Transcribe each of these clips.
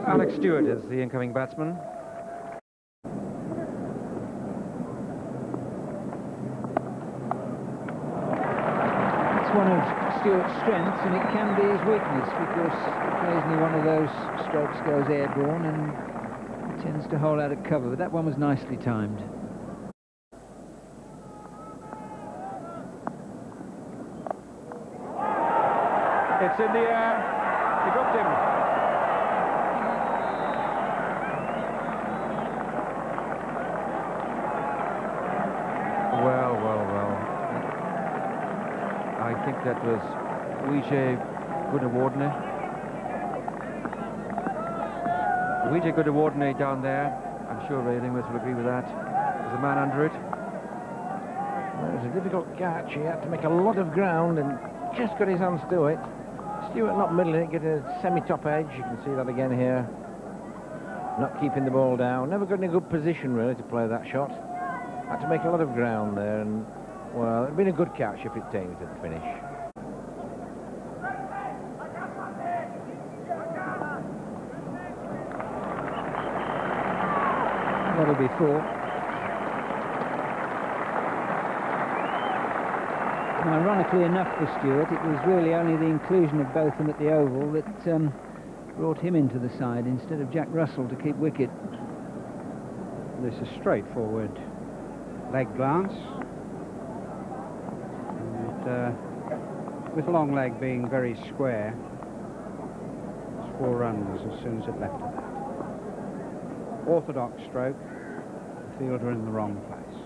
ALEC STEWART is the incoming batsman. It's one of Stewart's strengths, and it can be his weakness, because occasionally one of those strokes goes airborne and he tends to hold out of cover, but that one was nicely timed. It's in the air. He dropped him. Well. I think that was Vijay Goodawardene down there. I'm sure Ray Lingworth will agree with that. There's a man under it. Well, it was a difficult catch. He had to make a lot of ground and just got his hands to it. Stewart not middling it, getting a semi-top edge. You can see that again here. Not keeping the ball down. Never got in a good position, really, to play that shot. Had to make a lot of ground there, and, well, it'd been a good catch if it taken it to the finish. That'll be 4. Now, ironically enough for Stewart, it was really only the inclusion of Botham at the Oval that brought him into the side instead of Jack Russell to keep wicket. This is straightforward leg glance. And, with long leg being very square, it's 4 runs as soon as it left of that. Orthodox stroke, the fielder in the wrong place.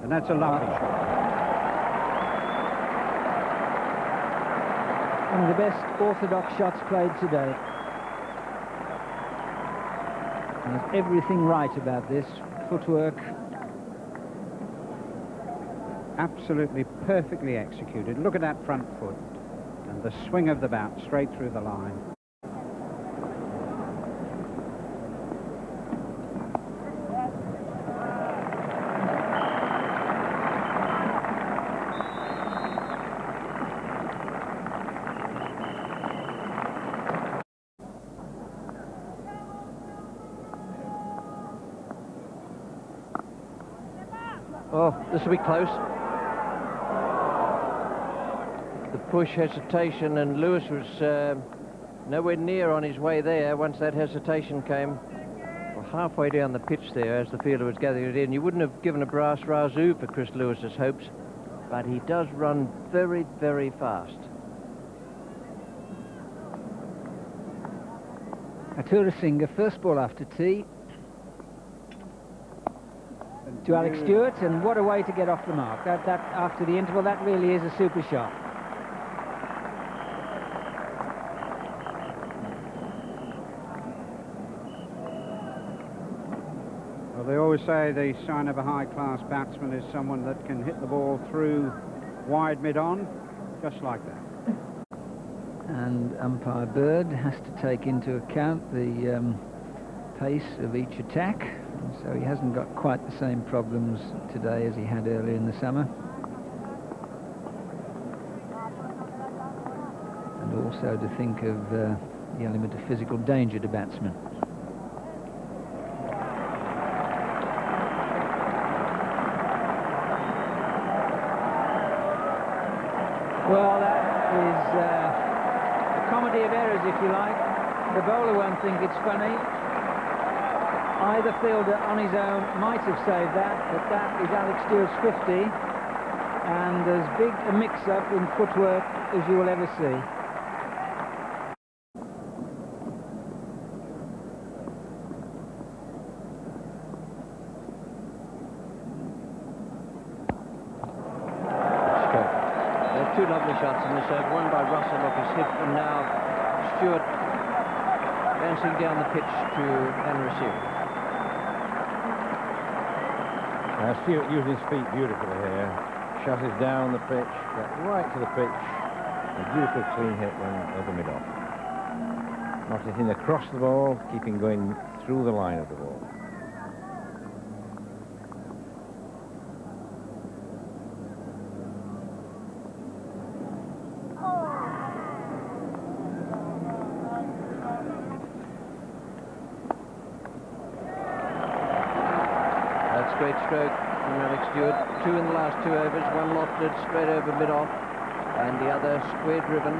And that's a lovely shot. One of the best orthodox shots played today. There's everything right about this. Footwork. Absolutely perfectly executed. Look at that front foot and the swing of the bat straight through the line. Oh, this will be close. The push hesitation, and Lewis was nowhere near on his way there once that hesitation came. Well, halfway down the pitch there as the fielder was gathering it in. You wouldn't have given a brass razoo for Chris Lewis's hopes, but he does run very, very fast. Atura Singh, first ball after tea to ALEC Stewart, and what a way to get off the mark. That after the interval, that really is a super shot. Well, they always say the sign of a high-class batsman is someone that can hit the ball through wide mid-on, just like that. And umpire Bird has to take into account the pace of each attack, so he hasn't got quite the same problems today as he had earlier in the summer. And also to think of the element of physical danger to batsmen. Well, that is a comedy of errors, if you like. The bowler won't think it's funny. Either fielder on his own might have saved that, but that is ALEC Stewart's 50, and as big a mix-up in footwork as you will ever see. Two lovely shots in this over. One by Russell off his hip, and now Stewart dancing down the pitch to receive. Stewart used his feet beautifully here. Shot is down the pitch, got right to the pitch. A beautiful clean hit when over mid-off. Not hitting across the ball, keeping going through the line of the ball. great stroke from Alex Stewart. 2 in the last 2 overs, 1 lofted straight over mid-off, and the other square driven.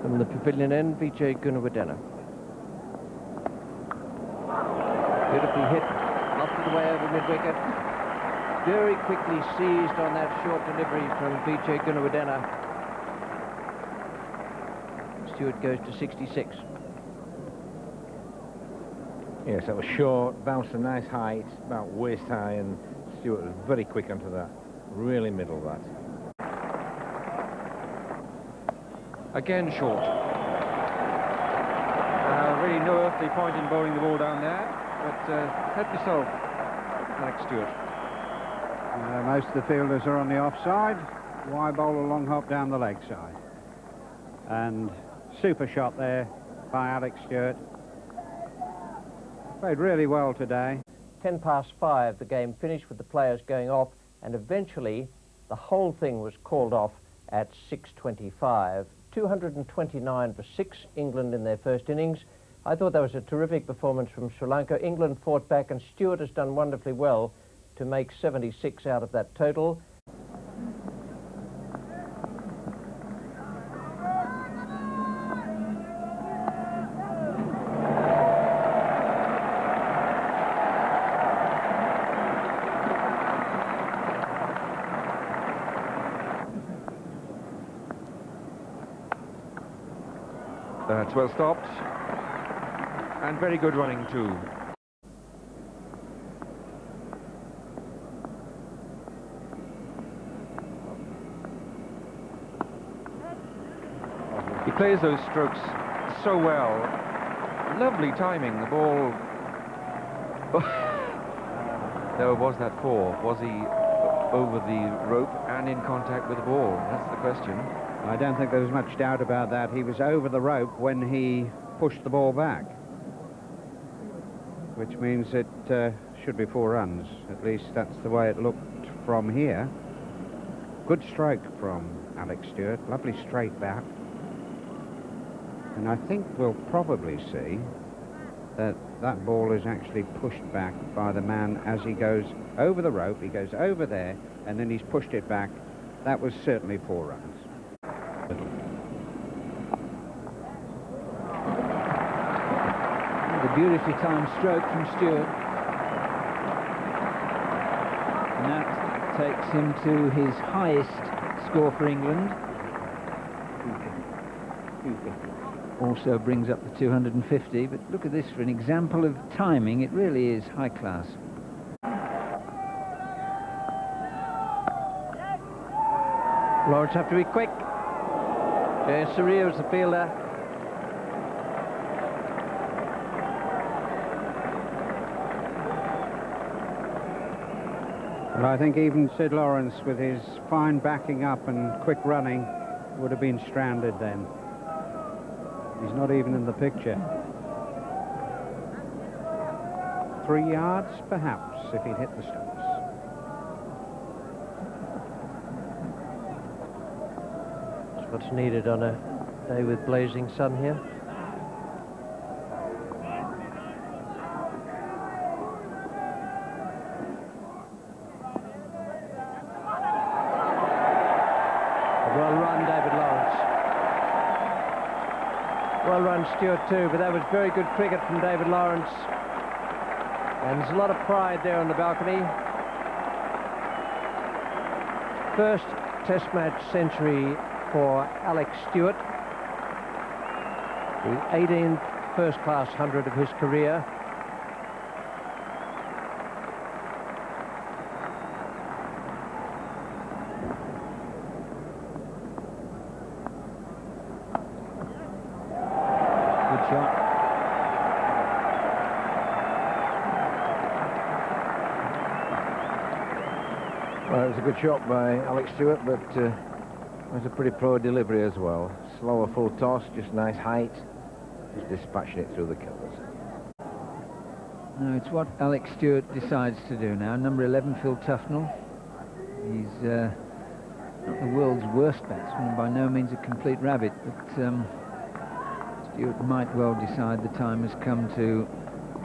From the pavilion end, Vijay Gunawardena. Beautifully hit, lofted away over mid-wicket. Very quickly seized on that short delivery from Vijay Gunawardena. Stewart goes to 66. Yes, that was short, bounced a nice height, about waist high, and Stewart was very quick onto that. Really middle that. Again short. Really no earthly point in bowling the ball down there, but help yourself, Alex Stewart. Most of the fielders are on the offside. Why bowl a long hop down the leg side? And super shot there by Alex Stewart. Played really well today. 10 past 5, the game finished with the players going off, and eventually the whole thing was called off at 6:25. 229 for 6, England in their first innings. I thought that was a terrific performance from Sri Lanka. England fought back, and Stewart has done wonderfully well to make 76 out of that total. That's well stopped. And very good running too. He plays those strokes so well. Lovely timing. The ball... There was that 4. Was he over the rope and in contact with the ball? That's the question. I don't think there was much doubt about that. He was over the rope when he pushed the ball back, which means it should be 4 runs. At least that's the way it looked from here. Good stroke from Alex Stewart. Lovely straight bat. And I think we'll probably see that that ball is actually pushed back by the man as he goes over the rope. He goes over there, and then he's pushed it back. That was certainly 4 runs. The beautifully timed stroke from Stewart. And that takes him to his highest score for England. Also brings up the 250, but look at this for an example of timing. It really is high class. Lawrence have to be quick. There's Surya as the fielder. Well, I think even Sid Lawrence, with his fine backing up and quick running, would have been stranded then. He's not even in the picture. 3 yards, perhaps, if he'd hit the stumps. That's what's needed on a day with blazing sun here. Well run, David Lawrence. Well run, Stewart, too, but that was very good cricket from David Lawrence. And there's a lot of pride there on the balcony. First Test match century for Alex Stewart. The 18th first-class 100 of his career. Shot. Well, it was a good shot by Alex Stewart, but it was a pretty poor delivery as well. Slower full toss, just nice height, just dispatching it through the covers. No, it's what Alex Stewart decides to do now. Number 11, Phil Tufnell. He's Not the world's worst batsman, and by no means a complete rabbit, but Stewart might well decide the time has come to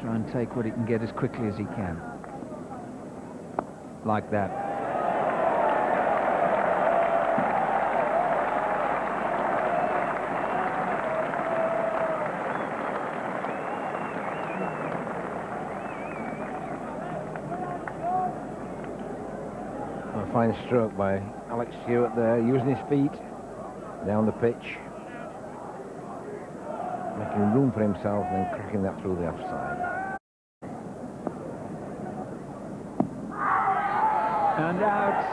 try and take what he can get as quickly as he can. Like that. A fine stroke by ALEC Stewart there, using his feet down the pitch, making room for himself and then cracking that through the offside. And out.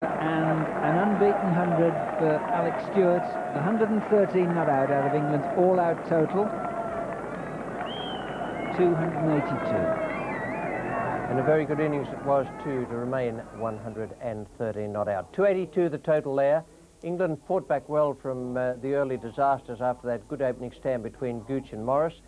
And an unbeaten 100 for ALEC Stewart. 113 not out of England's all-out total. 282. And a very good innings it was too, to remain 113 not out. 282 the total there. England fought back well from the early disasters after that good opening stand between Gooch and Morris.